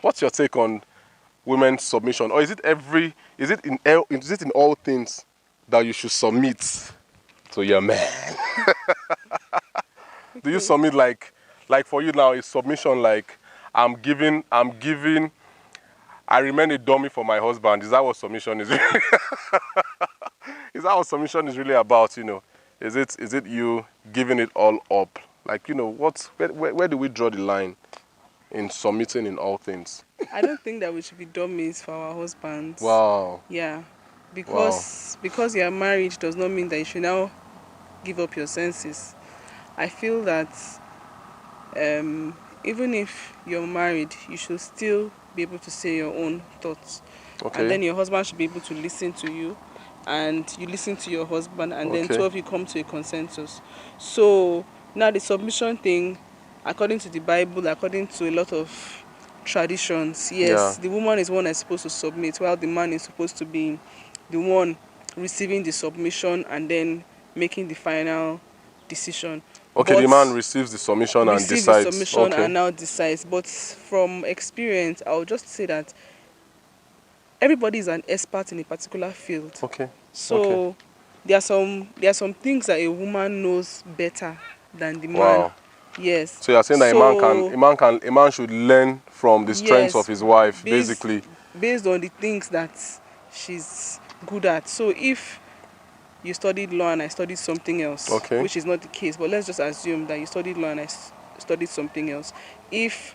What's your take on women's submission? Or is it in all things that you should submit to your man? Do you Okay. submit like for you now is submission like I'm giving I remain a dummy for my husband? Is that what submission is? Is that what submission is really about, you know? Is it you giving it all up? Like, you know, where do we draw the line in submitting in all things? I don't think that we should be dummies for our husbands. Wow. Yeah. Wow. Because you are married does not mean that you should now give up your senses. I feel that even if you're married, you should still be able to say your own thoughts. And Okay. then your husband should be able to listen to you, and you listen to your husband, and then two Okay. of you come to a consensus. So now the submission thing, according to the Bible, according to a lot of traditions, Yeah. yes, the woman is one that's supposed to submit, while the man is supposed to be the one receiving the submission and then making the final decision. Okay, the But man receives the submission and receive the decides. submission Okay. and now decides. But from experience, I'll just say that everybody is an expert in a particular field. Okay. Okay. So there are some things that a woman knows better than the man. Wow. Yes. So you're saying that So a man should learn from the strengths of yes, his wife, based basically. based on the things that she's good at. So if you studied law and I studied something else, Okay. which is not the case, but let's just assume that you studied law and studied something else. If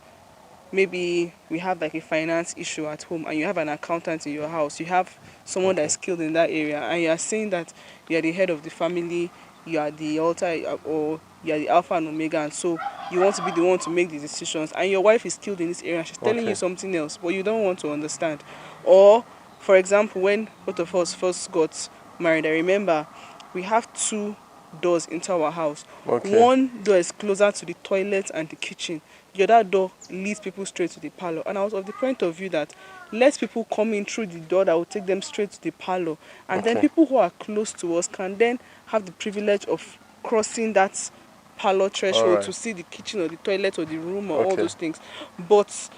maybe we have like a finance issue at home and you have an accountant in your house, you have someone that is skilled in that area, and you are saying that you are the head of the family, you are the altar, or you are the alpha and omega, and so you want to be the one to make the decisions, and your wife is skilled in this area, she's telling you Okay. something else but you don't want to understand. Or for example, when both of us first got married, I remember we have two doors into our house. Okay. One door is closer to the toilet and the kitchen. The other door leads people straight to the parlor. And I was of the point of view that let people come in through the door that will take them straight to the parlor. And then Okay. people who are close to us can then have the privilege of crossing that parlor All threshold right. to see the kitchen or the toilet or the room or all Okay. those things. But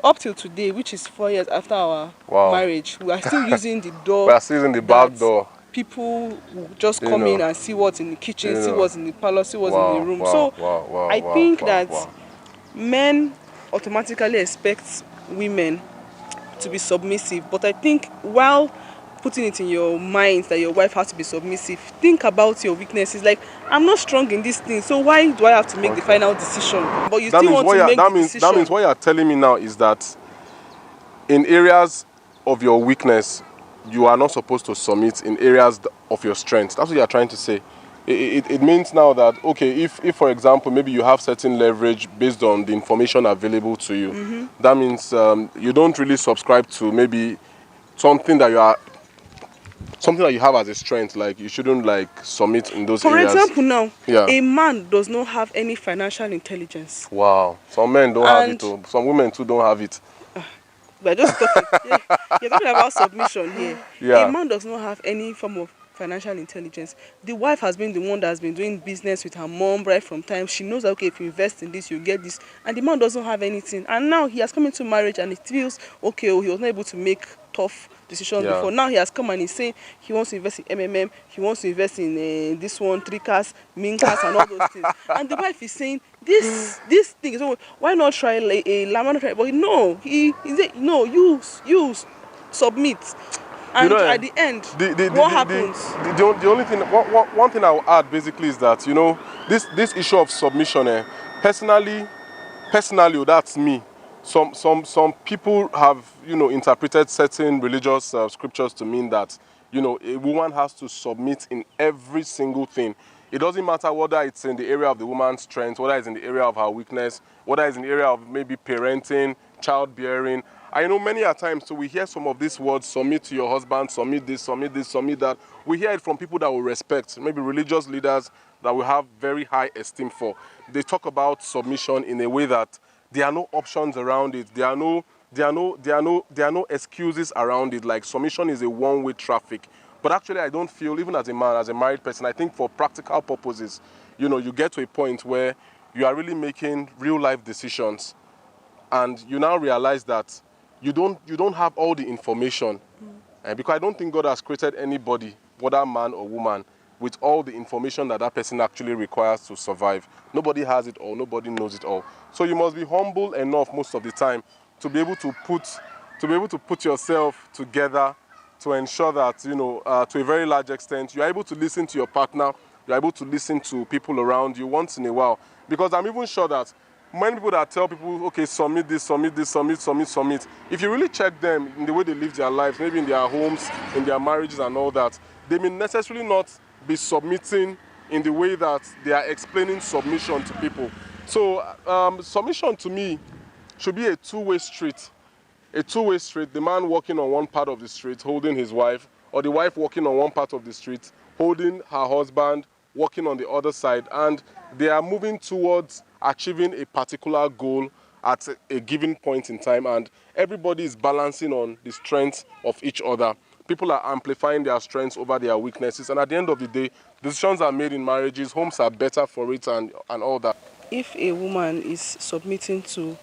up till today, which is 4 years after our Wow. marriage, we are still using the We door are seeing the back that door. people will just You come in know. and see what's in the kitchen, You see know. what's in the parlor, see what's in the Wow. room. Wow. So Wow. Wow. I Wow. think Wow. that Wow. men automatically expect women to be submissive, but I think while putting it in your mind that your wife has to be submissive, think about your weaknesses. Like, I'm not strong in this thing, so why do I have to make the Okay. final decision? But you That still means want what to you make the that means decision. what you are telling me now is that in areas of your weakness, you are not supposed to submit in areas of your strength. That's what you are trying to say. It means now that, okay, if for example, maybe you have certain leverage based on the information available to you, that means you don't really subscribe to maybe something that you are something that you have as a strength. Like you shouldn't like submit in those For areas. example, now, Yeah. a man does not have any financial intelligence. Wow. Some men don't have it. And Too. Some women too don't have it. we're just talking, yeah, you're talking about submission here. A Yeah. man does not have any form of financial intelligence. The wife has been the one that has been doing business with her mom right from time. She knows that, okay, if you invest in this, you get this. And the man doesn't have anything. And now he has come into marriage and he feels, okay, oh, he was not able to make tough decisions Yeah. before. Now he has come and he's saying he wants to invest in MMM, he wants to invest in this one, Tricas, Minkas, and all those things. And the wife is saying, this thing, so why not try a lemon try? But no, he said, no, you submit. You And know, at the end, the, what the, happens? the only thing, one thing I will add basically is that, you know, this issue of submission, personally, oh, that's me. Some people have, you know, interpreted certain religious scriptures to mean that, you know, a woman has to submit in every single thing. It doesn't matter whether it's in the area of the woman's strength, whether it's in the area of her weakness, whether it's in the area of maybe parenting, childbearing. I know many a times, so we hear some of these words, submit to your husband, submit this, submit this, submit that. We hear it from people that we respect, maybe religious leaders that we have very high esteem for. They talk about submission in a way that there are no options around it. There are no excuses around it. Like submission is a one-way traffic. But actually, I don't feel, even as a man, as a married person, I think for practical purposes, you know, you get to a point where you are really making real life decisions and you now realize that you don't have all the information. Because I don't think God has created anybody, whether man or woman, with all the information that that person actually requires to survive. Nobody has it all. Nobody knows it all. So you must be humble enough most of the time to be able to put yourself together to ensure that, to a very large extent, you're able to listen to your partner, you're able to listen to people around you once in a while. Because I'm even sure that many people that tell people, okay, submit this, submit this, submit, if you really check them in the way they live their lives, maybe in their homes, in their marriages and all that, they may necessarily not be submitting in the way that they are explaining submission to people. So submission to me should be a two-way street. A two-way street, the man walking on one part of the street holding his wife, or the wife walking on one part of the street holding her husband, walking on the other side, and they are moving towards achieving a particular goal at a given point in time, and everybody is balancing on the strengths of each other. People are amplifying their strengths over their weaknesses, and at the end of the day, decisions are made in marriages, homes are better for it, and all that. If a woman is submitting to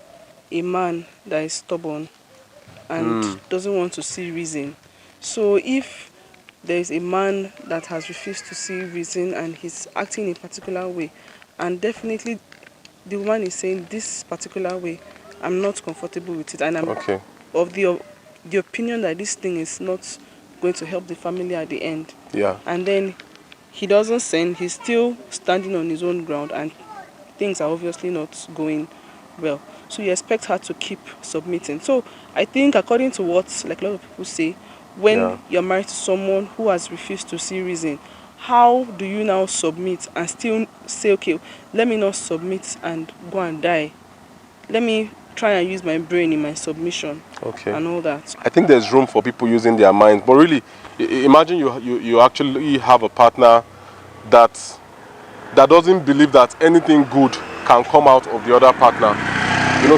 a man that is stubborn and doesn't want to see reason, so if there is a man that has refused to see reason and he's acting in a particular way, and definitely the woman is saying this particular way, I'm not comfortable with it, and I'm of the opinion that this thing is not going to help the family at the end. Yeah. And then he doesn't send, he's still standing on his own ground, and things are obviously not going well. So you expect her to keep submitting. So I think, according to what like a lot of people say, when you're married to someone who has refused to see reason, how do you now submit and still say, okay, let me not submit and go and die? Let me try and use my brain in my submission and all that. I think there's room for people using their minds. But really, imagine you actually have a partner that doesn't believe that anything good can come out of the other partner.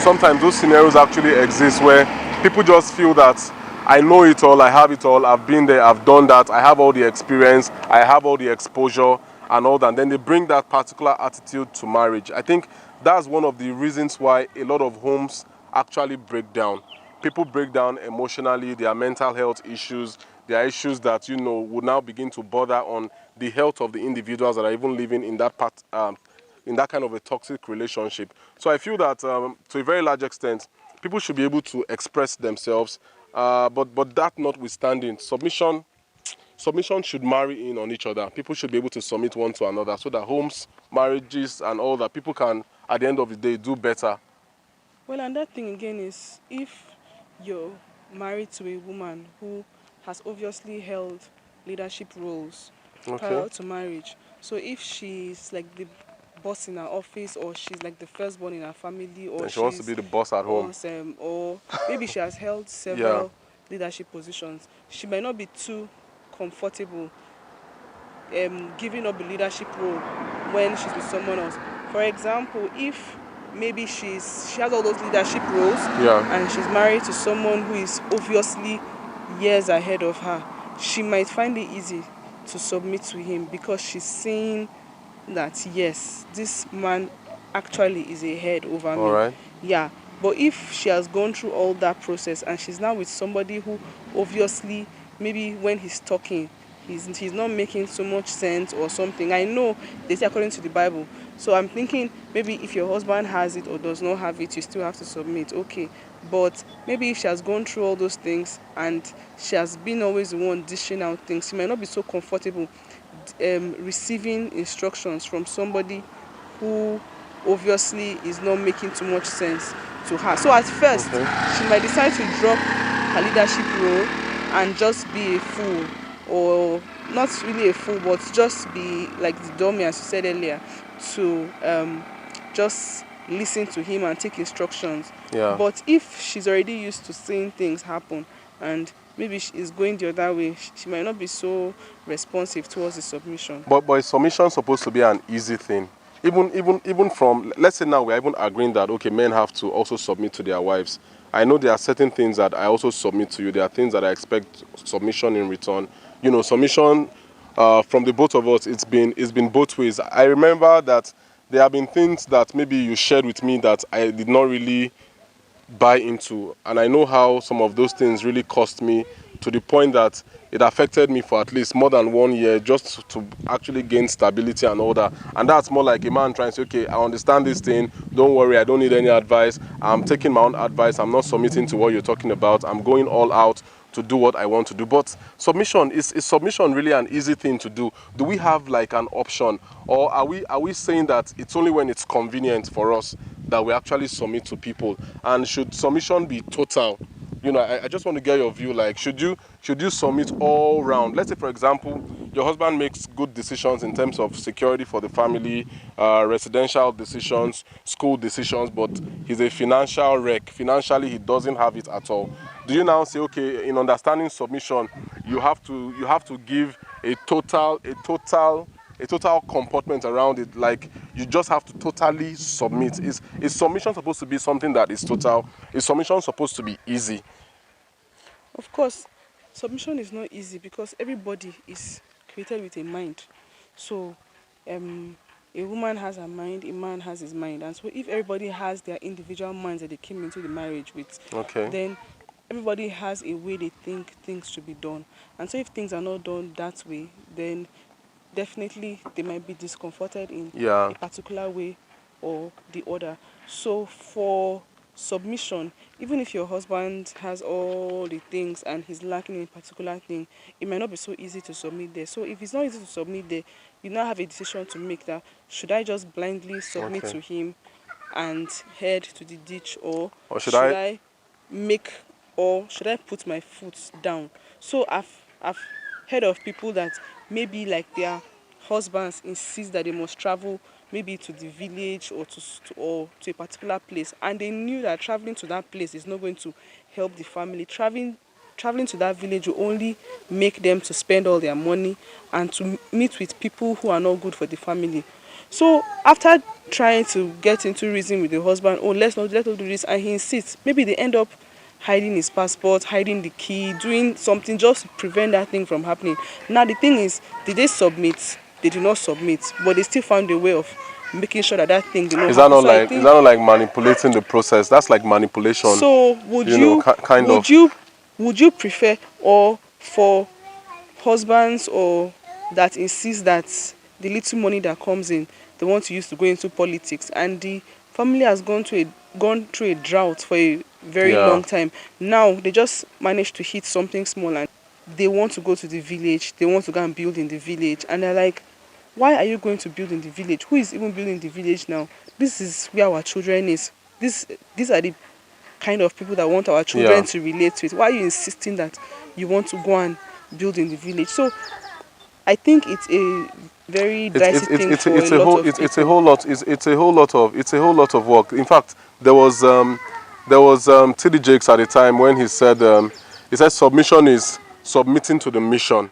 Sometimes those scenarios actually exist where people just feel that I know it all, I have it all, I've been there, I've done that, I have all the experience, I have all the exposure and all that. And then they bring that particular attitude to marriage. I think that's one of the reasons why a lot of homes actually break down. People break down emotionally, their mental health issues, there are issues that, would now begin to bother on the health of the individuals that are even living in that part, in that kind of a toxic relationship. So I feel that to a very large extent, people should be able to express themselves, but that notwithstanding, submission should marry in on each other. People should be able to submit one to another so that homes, marriages, and all that, people can, at the end of the day, do better. Well, and that thing again is, if you're married to a woman who has obviously held leadership roles prior to marriage, so if she's like the boss in her office, or she's like the firstborn in her family, or she wants to be the boss at home, or maybe she has held several leadership positions, she might not be too comfortable giving up the leadership role when she's with someone else. For example, if maybe she has all those leadership roles and she's married to someone who is obviously years ahead of her, she might find it easy to submit to him because she's seeing that, yes, this man actually is ahead over me. Right. Yeah. But if she has gone through all that process and she's now with somebody who obviously, maybe when he's talking, he's not making so much sense or something. I know they say according to the Bible. So I'm thinking, maybe if your husband has it or does not have it, you still have to submit. Okay. But maybe if she has gone through all those things and she has been always the one dishing out things, she might not be so comfortable receiving instructions from somebody who obviously is not making too much sense to her. So at first, she might decide to drop her leadership role and just be a fool, or not really a fool, but just be like the dummy, as you said earlier, to just listen to him and take instructions. But if she's already used to seeing things happen and maybe she is going the other way, she might not be so responsive towards the submission. But is submission supposed to be an easy thing? Even from, let's say now we're even agreeing that, okay, men have to also submit to their wives. I know there are certain things that I also submit to you. There are things that I expect submission in return. Submission from the both of us, it's been both ways. I remember that there have been things that maybe you shared with me that I did not really buy into. And I know how some of those things really cost me, to the point that it affected me for at least more than 1 year, just to actually gain stability and all that. And that's more like a man trying to say, okay, I understand this thing, don't worry, I don't need any advice, I'm taking my own advice, I'm not submitting to what you're talking about, I'm going all out to do what I want to do. But submission, is submission really an easy thing to do? Do we have like an option, or are we saying that it's only when it's convenient for us that we actually submit to people? And should submission be total? I just want to get your view. Like, should you submit all round? Let's say, for example, your husband makes good decisions in terms of security for the family, residential decisions, school decisions, but he's a financial wreck. Financially, he doesn't have it at all. Do you now say, okay, in understanding submission, you have to give a total comportment around it? Like, you just have to totally submit. Is submission supposed to be something that is total? Is submission supposed to be easy? Of course, submission is not easy because everybody is created with a mind. So, a woman has her mind, a man has his mind, and so if everybody has their individual minds that they came into the marriage with, Okay. then everybody has a way they think things should be done. And so, if things are not done that way, then definitely they might be discomforted in Yeah. a particular way or the other. So for submission, even if your husband has all the things and he's lacking in a particular thing, it might not be so easy to submit there. So if it's not easy to submit there, you now have a decision to make, that should I just blindly submit Okay. to him and head to the ditch, Or should should I? I make or should I put my foot down? So I've heard of people that maybe like their husbands insist that they must travel maybe to the village or to a particular place, and they knew that traveling to that place is not going to help the family. Traveling to that village will only make them to spend all their money and to meet with people who are not good for the family. So after trying to get into reason with the husband, oh, let's not do this, and he insists, maybe they end up hiding his passport, hiding the key, doing something just to prevent that thing from happening. Now the thing is, did they submit? They did not submit, but they still found a way of making sure that that thing did not Is that happen. not So I like is think, that not like manipulating the process? That's like manipulation. so would you Kind would of. you would you prefer, or for husbands or that insist that the little money that comes in they want to use to go into politics, and the family has gone through a drought for a very Yeah. long time. Now they just managed to hit something small and they want to go to the village, they want to go and build in the village, and they're like, why are you going to build in the village? Who is even building the village now? This is where our children is. These are the kind of people that want our children Yeah. to relate with. Why are you insisting that you want to go and build in the village? So I think it's a very dicey thing for a lot of It's a people. whole lot. It's a whole lot of work. In fact, there was TD Jakes at the time when he said submission is submitting to the mission.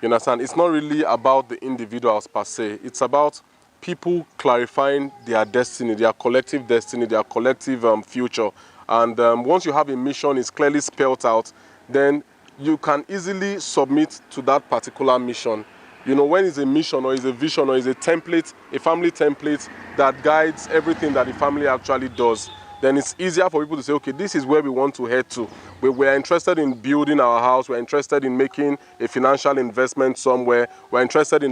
You understand? It's not really about the individuals per se. It's about people clarifying their destiny, their collective destiny, their collective future. And once you have a mission, it's clearly spelled out, then you can easily submit to that particular mission. When it's a mission or it's a vision or it's a template, a family template that guides everything that the family actually does, then it's easier for people to say, okay, this is where we want to head to. We're interested in building our house. We're interested in making a financial investment somewhere. We're interested in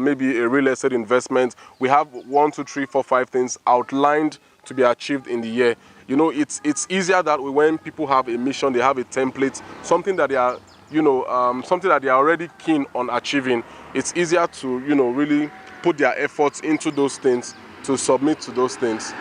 maybe a real estate investment. We have 1, 2, 3, 4, 5 things outlined to be achieved in the year. It's easier that way when people have a mission, they have a template, something that they are, something that they are already keen on achieving. It's easier to, really put their efforts into those things, to submit to those things.